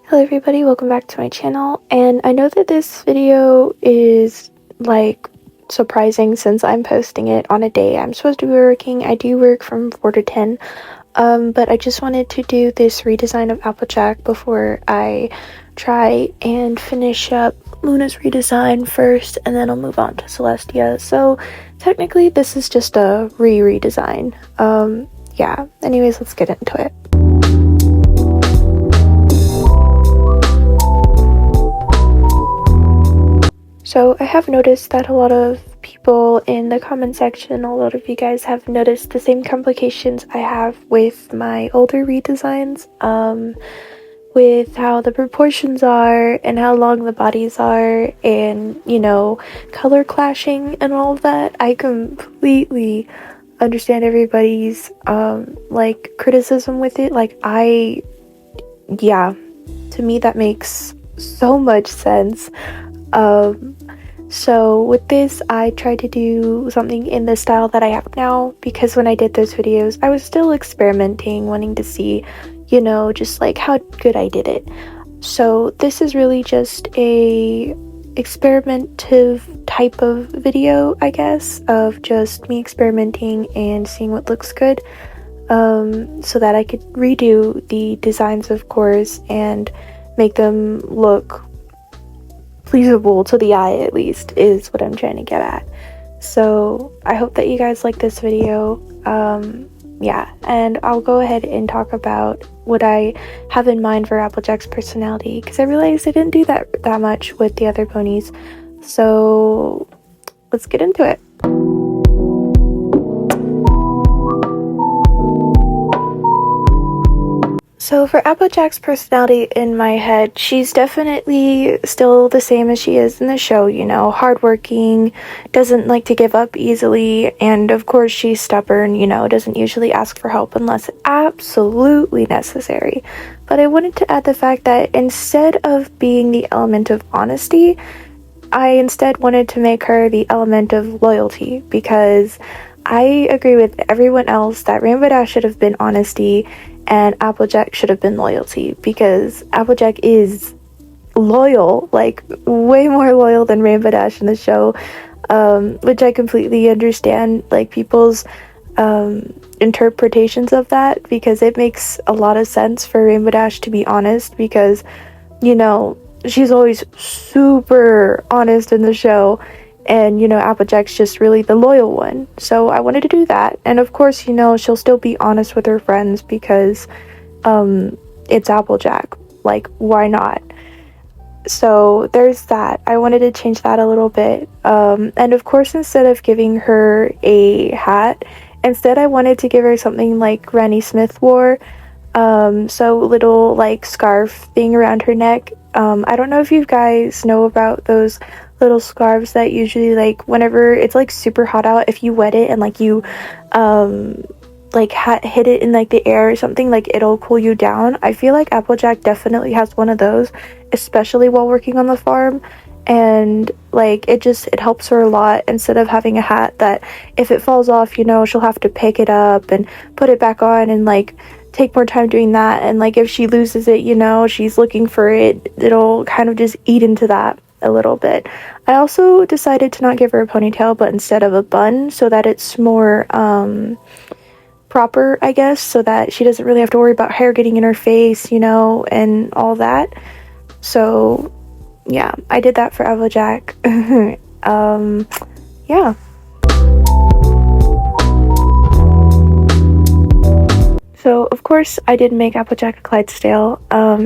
Hello everybody, welcome back to my channel, and I know that this video is like surprising since I'm posting it on a day I'm supposed to be working. I do work from 4 to 10, but I just wanted to do this redesign of Applejack before I try and finish up Luna's redesign first, and then I'll move on to Celestia. So technically this is just a redesign. Yeah, anyways, let's get into it. So I have noticed that a lot of people in the comment section, a lot of you guys have noticed the same complications I have with my older redesigns, with how the proportions are and how long the bodies are, and color clashing and all of that. I completely understand everybody's criticism with it. To me that makes so much sense. So with this, I tried to do something in the style that I have now, because when I did those videos, I was still experimenting, wanting to see, just like how good I did it. So this is really just a experimentative type of video, I guess, of just me experimenting and seeing what looks good, so that I could redo the designs, of course, and make them look pleasable to the eye, at least, is what I'm trying to get at. So I hope that you guys like this video. And I'll go ahead and talk about what I have in mind for Applejack's personality, because I realized I didn't do that much with the other ponies. So let's get into it. So for Applejack's personality in my head, she's definitely still the same as she is in the show, hardworking, doesn't like to give up easily, and of course she's stubborn, doesn't usually ask for help unless absolutely necessary. But I wanted to add the fact that instead of being the element of honesty, I instead wanted to make her the element of loyalty, because I agree with everyone else that Rainbow Dash should have been honesty and Applejack should have been loyalty, because Applejack is loyal, like way more loyal than Rainbow Dash in the show, which I completely understand, like people's interpretations of that, because it makes a lot of sense for Rainbow Dash to be honest, because she's always super honest in the show, and Applejack's just really the loyal one. So I wanted to do that, and of course she'll still be honest with her friends, because it's Applejack, like why not? So there's that. I wanted to change that a little bit, and of course instead of giving her a hat, instead I wanted to give her something like Granny Smith wore, so little like scarf thing around her neck. I don't know if you guys know about those little scarves that usually, like whenever it's like super hot out, if you wet it and like you hit it in like the air or something, like it'll cool you down. I feel like Applejack definitely has one of those, especially while working on the farm, and like it helps her a lot, instead of having a hat that if it falls off, she'll have to pick it up and put it back on and like take more time doing that, and like if she loses it, she's looking for it, it'll kind of just eat into that a little bit. I also decided to not give her a ponytail, but instead of a bun, so that it's more proper, I guess, so that she doesn't really have to worry about hair getting in her face, and all that. So yeah, I did that for Applejack. Yeah. So, of course, I did make Applejack a Clydesdale,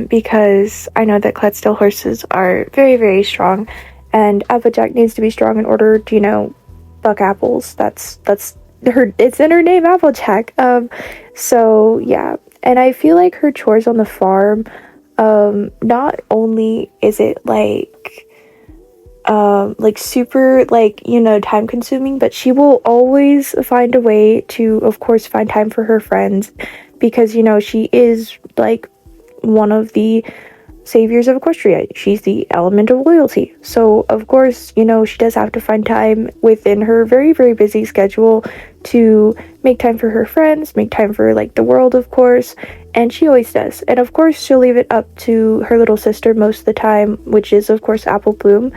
because I know that Clydesdale horses are very, very strong, and Applejack needs to be strong in order to, buck apples. That's her, it's in her name, Applejack. So, yeah, and I feel like her chores on the farm, not only is it, super, time consuming, but she will always find a way to, of course, find time for her friends, because she is like one of the saviors of Equestria. She's the element of loyalty. So, of course, she does have to find time within her very, very busy schedule to make time for her friends, make time for, like, the world, of course, and she always does. And, of course, she'll leave it up to her little sister most of the time, which is, of course, Apple Bloom.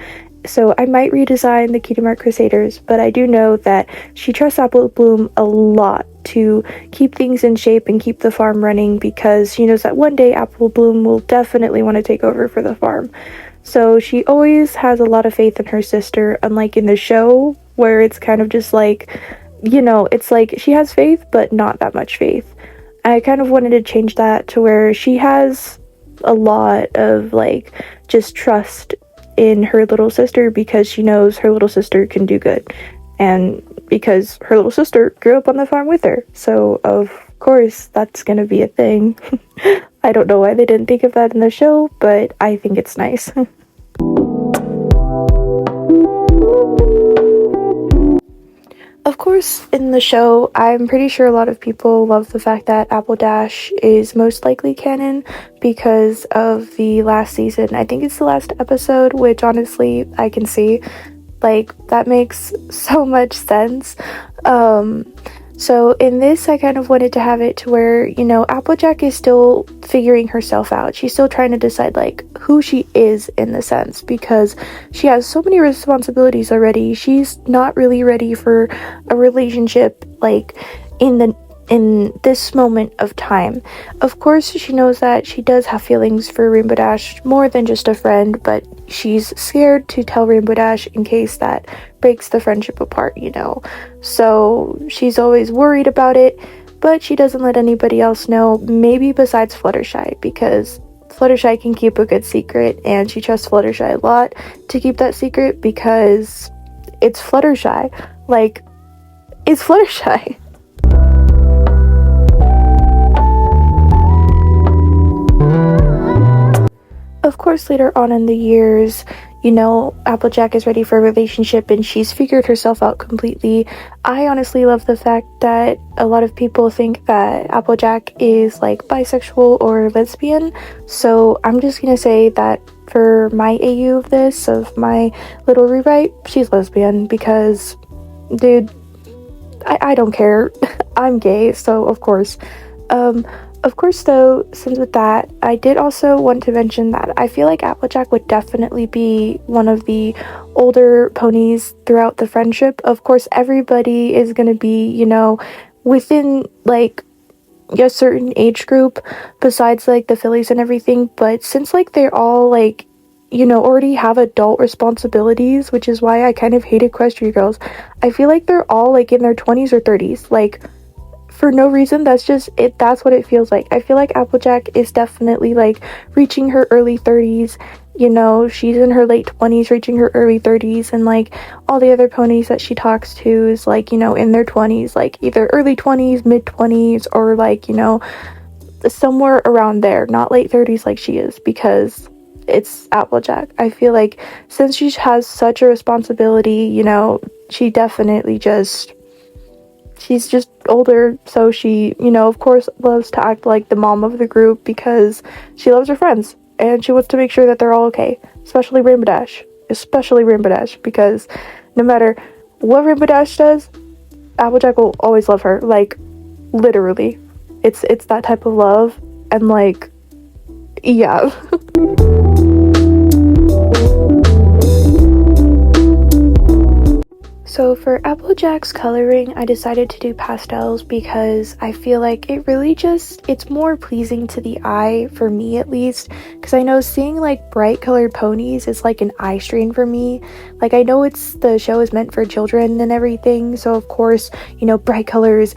So I might redesign the Cutie Mark Crusaders, but I do know that she trusts Apple Bloom a lot to keep things in shape and keep the farm running, because she knows that one day Apple Bloom will definitely want to take over for the farm. So she always has a lot of faith in her sister, unlike in the show, where it's kind of just like, it's like she has faith, but not that much faith. I kind of wanted to change that to where she has a lot of, like, just trust in her little sister, because she knows her little sister can do good, and because her little sister grew up on the farm with her. So of course that's gonna be a thing. I don't know why they didn't think of that in the show, but I think it's nice. Of course, in the show, I'm pretty sure a lot of people love the fact that Apple Dash is most likely canon because of the last season. I think it's the last episode, which honestly, I can see. Like, that makes so much sense. So in this, I kind of wanted to have it to where, Applejack is still figuring herself out. She's still trying to decide, like, who she is in the sense, because she has so many responsibilities already. She's not really ready for a relationship, like, in this moment of time. Of course, she knows that she does have feelings for Rainbow Dash more than just a friend, but she's scared to tell Rainbow Dash in case that breaks the friendship apart, So she's always worried about it, but she doesn't let anybody else know, maybe besides Fluttershy, because Fluttershy can keep a good secret, and she trusts Fluttershy a lot to keep that secret because it's Fluttershy. Like, it's Fluttershy. Of course, later on in the years, Applejack is ready for a relationship and she's figured herself out completely. I honestly love the fact that a lot of people think that Applejack is, like, bisexual or lesbian. So I'm just gonna say that for my AU of this, of my little rewrite, she's lesbian because, dude, I don't care. I'm gay, so of course. Of course, though, since with that, I did also want to mention that I feel like Applejack would definitely be one of the older ponies throughout the friendship. Of course, everybody is going to be, within, like, a certain age group besides, like, the fillies and everything. But since, like, they're all, like, already have adult responsibilities, which is why I kind of hate Equestria Girls, I feel like they're all, like, in their 20s or 30s. Like, for no reason, that's just it. That's what it feels like. I feel like Applejack is definitely, like, reaching her early 30s. She's in her late 20s, reaching her early 30s, and, like, all the other ponies that she talks to is, like, in their 20s, like, either early 20s, mid 20s, or, like, somewhere around there, not late 30s like she is, because it's Applejack. I feel like since she has such a responsibility, she definitely she's just older, so she, of course, loves to act like the mom of the group because she loves her friends and she wants to make sure that they're all okay, especially Rainbow Dash, because no matter what Rainbow Dash does, Applejack will always love her, like, literally. It's that type of love, and, like, yeah. So for Applejack's coloring, I decided to do pastels because I feel like it really it's more pleasing to the eye, for me at least, because I know seeing, like, bright colored ponies is like an eye strain for me. Like, I know the show is meant for children and everything, so of course, bright colors,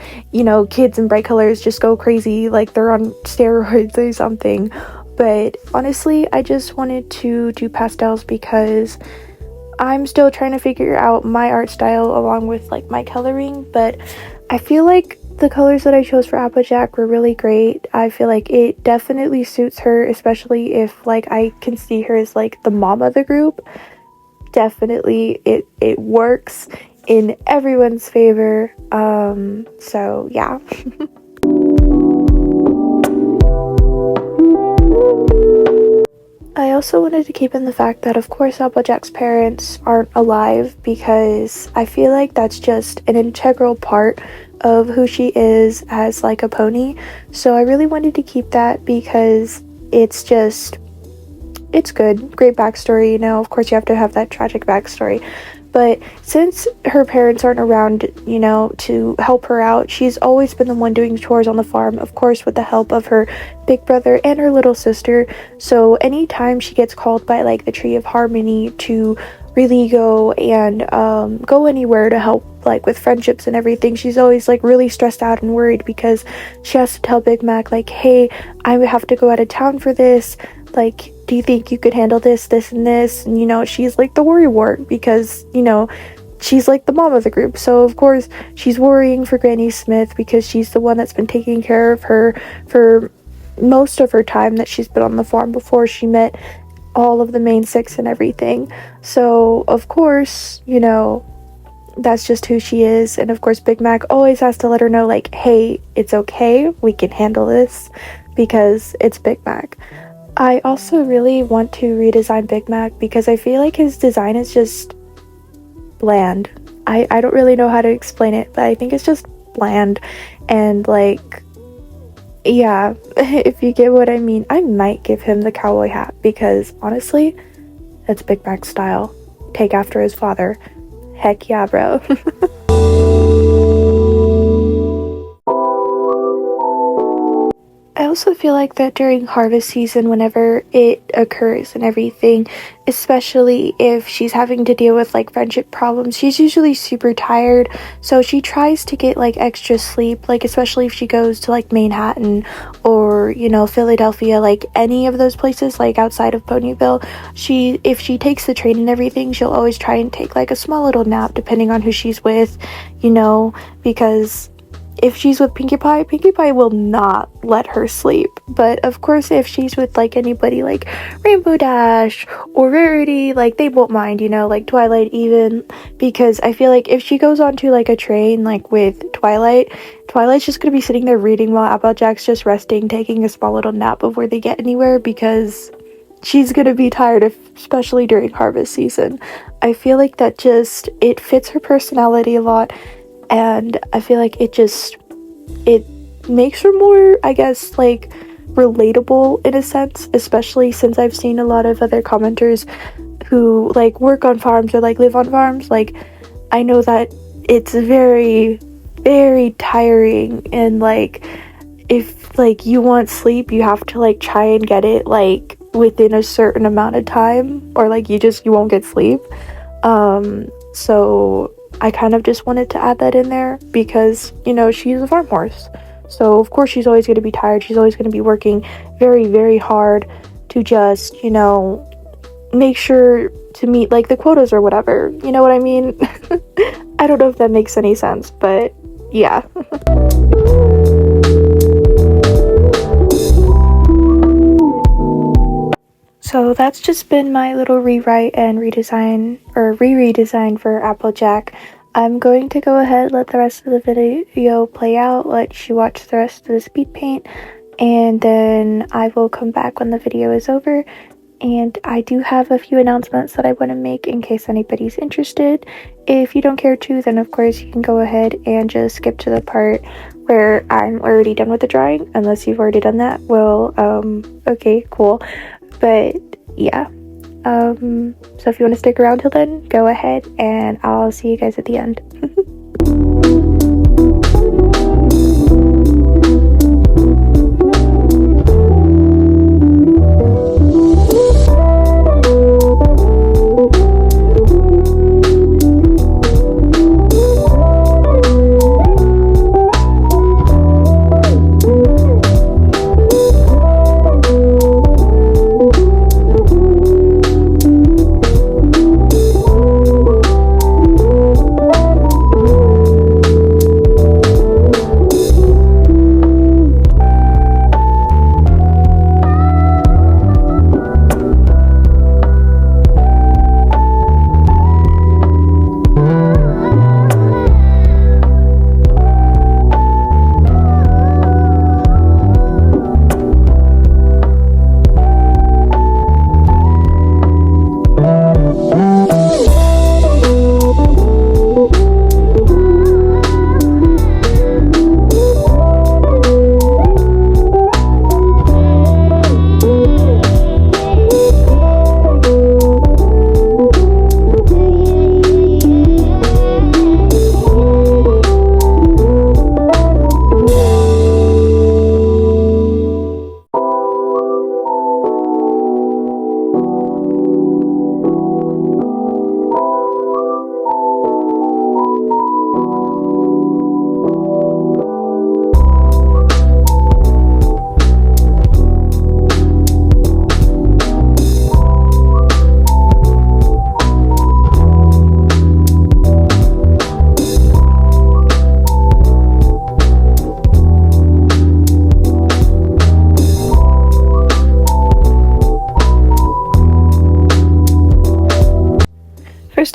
kids in bright colors just go crazy like they're on steroids or something. But honestly, I just wanted to do pastels because I'm still trying to figure out my art style along with, like, my coloring, but I feel like the colors that I chose for Applejack were really great. I feel like it definitely suits her, especially if, like, I can see her as, like, the mom of the group. Definitely it works in everyone's favor. So yeah. I also wanted to keep in the fact that, of course, Applejack's parents aren't alive because I feel like that's just an integral part of who she is as like a pony. So I really wanted to keep that because it's good. Great backstory, you know. Of course, you have to have that tragic backstory. But since her parents aren't around, you know, to help her out, she's always been the one doing chores on the farm, of course, with the help of her big brother and her little sister. So anytime she gets called by, like, the Tree of Harmony to really go and go anywhere to help, like, with friendships and everything, she's always, like, really stressed out and worried because she has to tell Big Mac, like, hey, I have to go out of town for this. Like, do you think you could handle this, and this? And, you know, she's like the worrywart because, you know, she's like the mom of the group. So, of course, she's worrying for Granny Smith because she's the one that's been taking care of her for most of her time that she's been on the farm before she met all of the main six and everything. So, of course, you know, that's just who she is. And, of course, Big Mac always has to let her know, like, hey, it's okay. We can handle this because it's Big Mac. I also really want to redesign Big Mac because I feel like his design is just bland. I don't really know how to explain it, but I think it's just bland. And, like, yeah, if you get what I mean, I might give him the cowboy hat because, honestly, that's Big Mac's style. Take after his father. Heck yeah, bro. I also feel like that during harvest season, whenever it occurs and everything, especially if she's having to deal with like friendship problems, she's usually super tired. So she tries to get like extra sleep, like especially if she goes to like Manhattan or, you know, Philadelphia, like any of those places like outside of Ponyville. If she takes the train and everything, she'll always try and take like a small little nap depending on who she's with, you know, because if she's with Pinkie Pie will not let her sleep. But of course, if she's with like anybody like Rainbow Dash or Rarity, like they won't mind, you know, like Twilight even, because I feel like if she goes onto like a train like with Twilight's just gonna be sitting there reading while Applejack's just resting, taking a small little nap before they get anywhere because she's gonna be tired, especially during harvest season. I feel like that just, it fits her personality a lot. And I feel like it makes her more, I guess, like, relatable in a sense, especially since I've seen a lot of other commenters who, like, work on farms or, like, live on farms. Like, I know that it's very, very tiring, and, like, if, like, you want sleep, you have to, like, try and get it, like, within a certain amount of time, or, like, you won't get sleep. So I kind of just wanted to add that in there because, you know, she's a farm horse. So, of course, she's always going to be tired. She's always going to be working very, very hard to just, you know, make sure to meet, like, the quotas or whatever. You know what I mean? I don't know if that makes any sense, but yeah. So that's just been my little rewrite and redesign, or re-redesign for Applejack. I'm going to go ahead, let the rest of the video play out, let you watch the rest of the speed paint, and then I will come back when the video is over. And I do have a few announcements that I want to make in case anybody's interested. If you don't care to, then of course you can go ahead and just skip to the part where I'm already done with the drawing, unless you've already done that. Well, okay, cool. But yeah, so if you want to stick around till then, go ahead, and I'll see you guys at the end.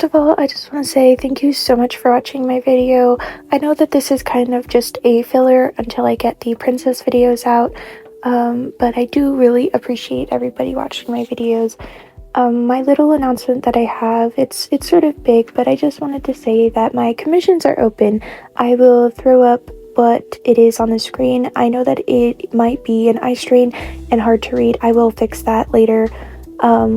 first of all, I just want to say thank you so much for watching my video. I know that this is kind of just a filler until I get the princess videos out, but I do really appreciate everybody watching my videos. My little announcement that I have, it's sort of big, but I just wanted to say that my commissions are open. I will throw up what it is on the screen. I know that it might be an eye strain and hard to read. I will fix that later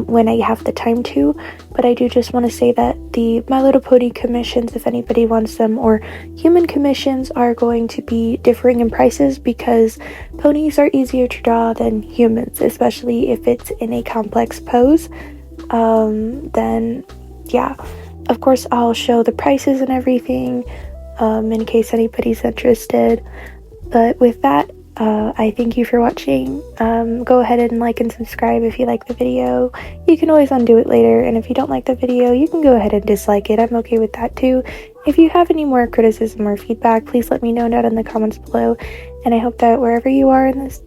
when I have the time to, but I do just want to say that the My Little Pony commissions, if anybody wants them, or human commissions, are going to be differing in prices because ponies are easier to draw than humans, especially if it's in a complex pose. Then yeah, of course I'll show the prices and everything in case anybody's interested. But with that, I thank you for watching. Go ahead and like and subscribe if you like the video. You can always undo it later, and if you don't like the video, you can go ahead and dislike it. I'm okay with that too. If you have any more criticism or feedback, please let me know down in the comments below. And I hope that wherever you are in this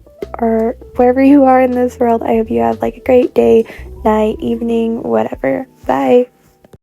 world, I hope you have like a great day, night, evening, whatever. Bye!